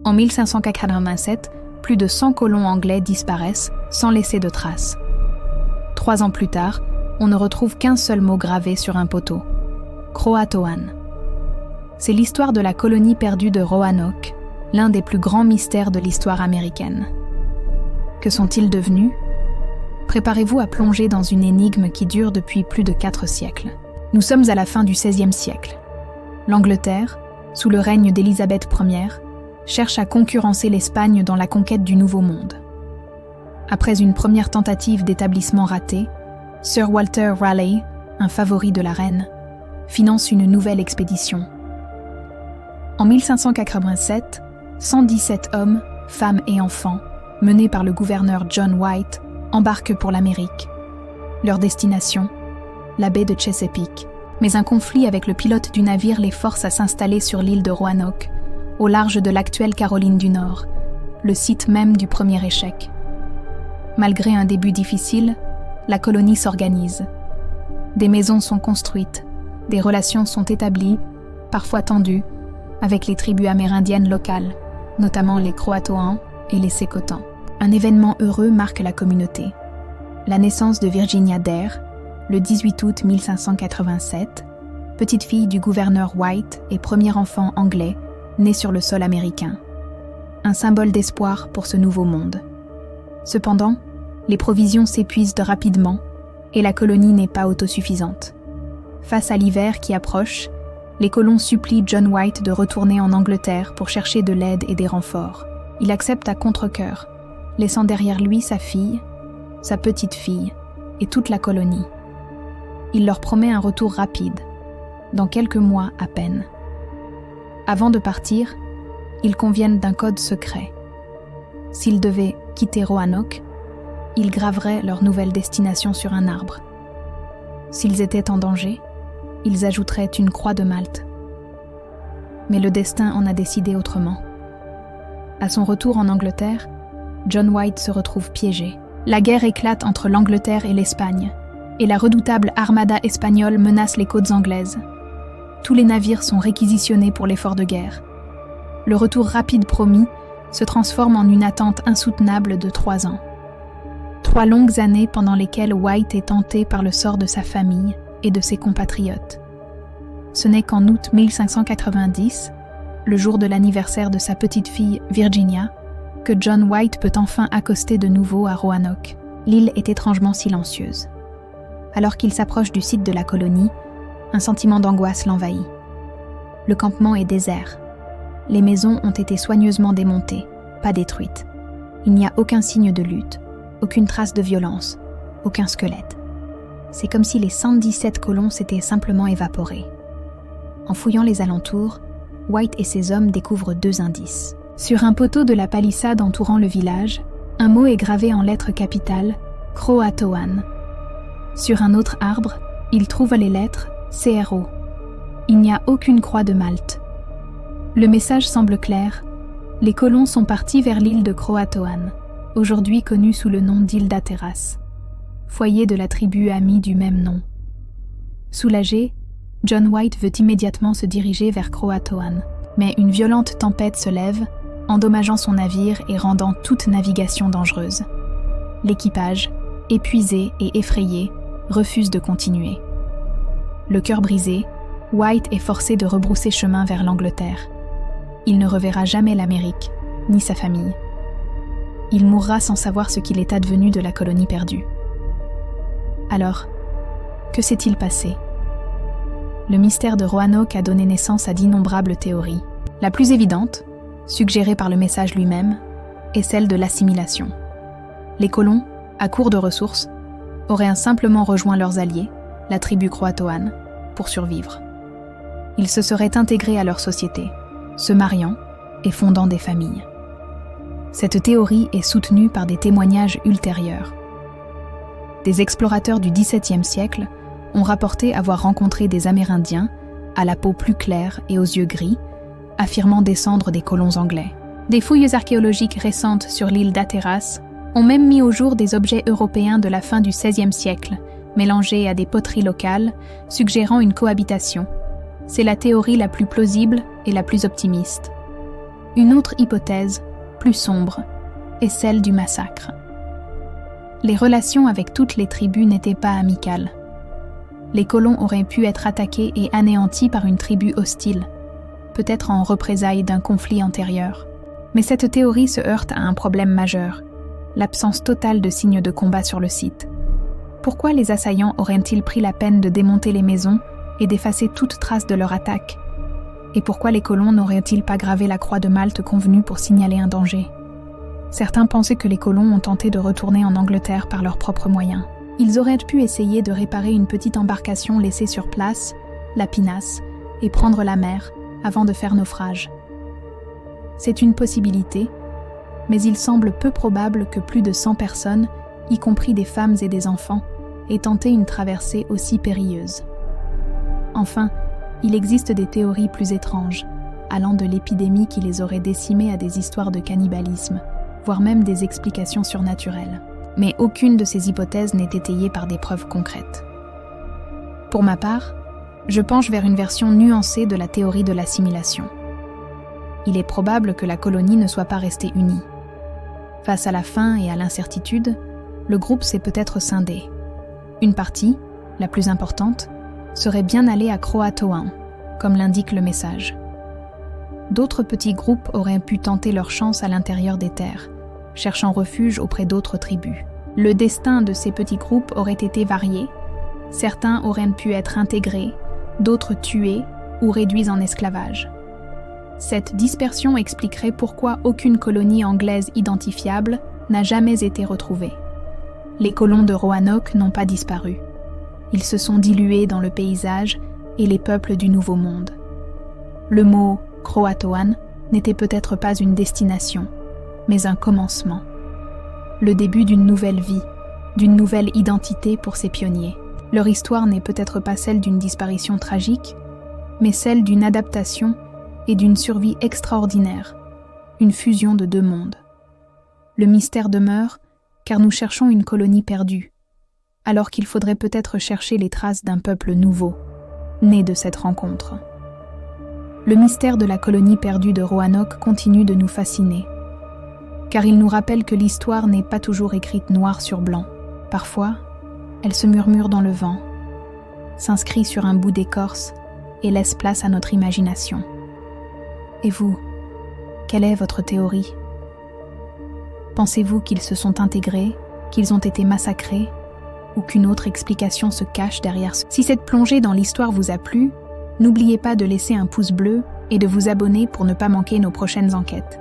En 1587, plus de 100 colons anglais disparaissent sans laisser de traces. 3 ans plus tard, on ne retrouve qu'un seul mot gravé sur un poteau. Croatoan. C'est l'histoire de la colonie perdue de Roanoke, l'un des plus grands mystères de l'histoire américaine. Que sont-ils devenus ? Préparez-vous à plonger dans une énigme qui dure depuis plus de 4 siècles. Nous sommes à la fin du XVIe siècle. L'Angleterre, sous le règne d'Élisabeth Ier, cherche à concurrencer l'Espagne dans la conquête du Nouveau Monde. Après une première tentative d'établissement ratée, Sir Walter Raleigh, un favori de la reine, finance une nouvelle expédition. En 1587, 117 hommes, femmes et enfants, menés par le gouverneur John White, embarquent pour l'Amérique. Leur destination, la baie de Chesapeake. Mais un conflit avec le pilote du navire les force à s'installer sur l'île de Roanoke, au large de l'actuelle Caroline du Nord, le site même du premier échec. Malgré un début difficile, la colonie s'organise. Des maisons sont construites, des relations sont établies, parfois tendues, avec les tribus amérindiennes locales, notamment les Croatoans et les Sécotans. Un événement heureux marque la communauté. La naissance de Virginia Dare, le 18 août 1587, petite fille du gouverneur White et premier enfant anglais, né sur le sol américain. Un symbole d'espoir pour ce nouveau monde. Cependant, les provisions s'épuisent rapidement et la colonie n'est pas autosuffisante. Face à l'hiver qui approche, les colons supplient John White de retourner en Angleterre pour chercher de l'aide et des renforts. Il accepte à contre-cœur, laissant derrière lui sa fille, sa petite-fille et toute la colonie. Il leur promet un retour rapide, dans quelques mois à peine. Avant de partir, ils conviennent d'un code secret. S'ils devaient quitter Roanoke, ils graveraient leur nouvelle destination sur un arbre. S'ils étaient en danger, ils ajouteraient une croix de Malte. Mais le destin en a décidé autrement. À son retour en Angleterre, John White se retrouve piégé. La guerre éclate entre l'Angleterre et l'Espagne, et la redoutable armada espagnole menace les côtes anglaises. Tous les navires sont réquisitionnés pour l'effort de guerre. Le retour rapide promis se transforme en une attente insoutenable de 3 ans. 3 longues années pendant lesquelles White est tenté par le sort de sa famille et de ses compatriotes. Ce n'est qu'en août 1590, le jour de l'anniversaire de sa petite-fille Virginia, que John White peut enfin accoster de nouveau à Roanoke. L'île est étrangement silencieuse. Alors qu'il s'approche du site de la colonie, un sentiment d'angoisse l'envahit. Le campement est désert. Les maisons ont été soigneusement démontées, pas détruites. Il n'y a aucun signe de lutte, aucune trace de violence, aucun squelette. C'est comme si les 117 colons s'étaient simplement évaporés. En fouillant les alentours, White et ses hommes découvrent 2 indices. Sur un poteau de la palissade entourant le village, un mot est gravé en lettres capitales « Croatoan ». Sur un autre arbre, ils trouvent les lettres « CRO ». Il n'y a aucune croix de Malte. Le message semble clair. Les colons sont partis vers l'île de Croatoan, aujourd'hui connue sous le nom d'île d'Hatteras, foyer de la tribu amie du même nom. Soulagé, John White veut immédiatement se diriger vers Croatoan, mais une violente tempête se lève, endommageant son navire et rendant toute navigation dangereuse. L'équipage, épuisé et effrayé, refuse de continuer. Le cœur brisé, White est forcé de rebrousser chemin vers l'Angleterre. Il ne reverra jamais l'Amérique, ni sa famille. Il mourra sans savoir ce qu'il est advenu de la colonie perdue. Alors, que s'est-il passé ? Le mystère de Roanoke a donné naissance à d'innombrables théories. La plus évidente, suggérée par le message lui-même, est celle de l'assimilation. Les colons, à court de ressources, auraient simplement rejoint leurs alliés, la tribu croatoane, pour survivre. Ils se seraient intégrés à leur société, se mariant et fondant des familles. Cette théorie est soutenue par des témoignages ultérieurs. Des explorateurs du XVIIe siècle ont rapporté avoir rencontré des Amérindiens, à la peau plus claire et aux yeux gris, affirmant descendre des colons anglais. Des fouilles archéologiques récentes sur l'île d'Hatteras ont même mis au jour des objets européens de la fin du XVIe siècle, mélangés à des poteries locales, suggérant une cohabitation. C'est la théorie la plus plausible et la plus optimiste. Une autre hypothèse, plus sombre, est celle du massacre. Les relations avec toutes les tribus n'étaient pas amicales. Les colons auraient pu être attaqués et anéantis par une tribu hostile, peut-être en représailles d'un conflit antérieur. Mais cette théorie se heurte à un problème majeur, l'absence totale de signes de combat sur le site. Pourquoi les assaillants auraient-ils pris la peine de démonter les maisons et d'effacer toute trace de leur attaque? Et pourquoi les colons n'auraient-ils pas gravé la croix de Malte convenue pour signaler un danger? Certains pensaient que les colons ont tenté de retourner en Angleterre par leurs propres moyens. Ils auraient pu essayer de réparer une petite embarcation laissée sur place, la pinasse, et prendre la mer avant de faire naufrage. C'est une possibilité, mais il semble peu probable que plus de 100 personnes, y compris des femmes et des enfants, aient tenté une traversée aussi périlleuse. Enfin, il existe des théories plus étranges, allant de l'épidémie qui les aurait décimés à des histoires de cannibalisme, voire même des explications surnaturelles. Mais aucune de ces hypothèses n'est étayée par des preuves concrètes. Pour ma part, je penche vers une version nuancée de la théorie de l'assimilation. Il est probable que la colonie ne soit pas restée unie. Face à la faim et à l'incertitude, le groupe s'est peut-être scindé. Une partie, la plus importante, serait bien allée à Croatoan, comme l'indique le message. D'autres petits groupes auraient pu tenter leur chance à l'intérieur des terres, cherchant refuge auprès d'autres tribus. Le destin de ces petits groupes aurait été varié. Certains auraient pu être intégrés, d'autres tués ou réduits en esclavage. Cette dispersion expliquerait pourquoi aucune colonie anglaise identifiable n'a jamais été retrouvée. Les colons de Roanoke n'ont pas disparu. Ils se sont dilués dans le paysage et les peuples du Nouveau Monde. Le mot « Croatoan » n'était peut-être pas une destination, mais un commencement. Le début d'une nouvelle vie, d'une nouvelle identité pour ces pionniers. Leur histoire n'est peut-être pas celle d'une disparition tragique, mais celle d'une adaptation et d'une survie extraordinaire, une fusion de deux mondes. Le mystère demeure, car nous cherchons une colonie perdue, alors qu'il faudrait peut-être chercher les traces d'un peuple nouveau, né de cette rencontre. Le mystère de la colonie perdue de Roanoke continue de nous fasciner, car il nous rappelle que l'histoire n'est pas toujours écrite noir sur blanc. Parfois, elle se murmure dans le vent, s'inscrit sur un bout d'écorce et laisse place à notre imagination. Et vous, quelle est votre théorie? Pensez-vous qu'ils se sont intégrés, qu'ils ont été massacrés, ou qu'une autre explication se cache derrière ce? Si cette plongée dans l'histoire vous a plu, n'oubliez pas de laisser un pouce bleu et de vous abonner pour ne pas manquer nos prochaines enquêtes.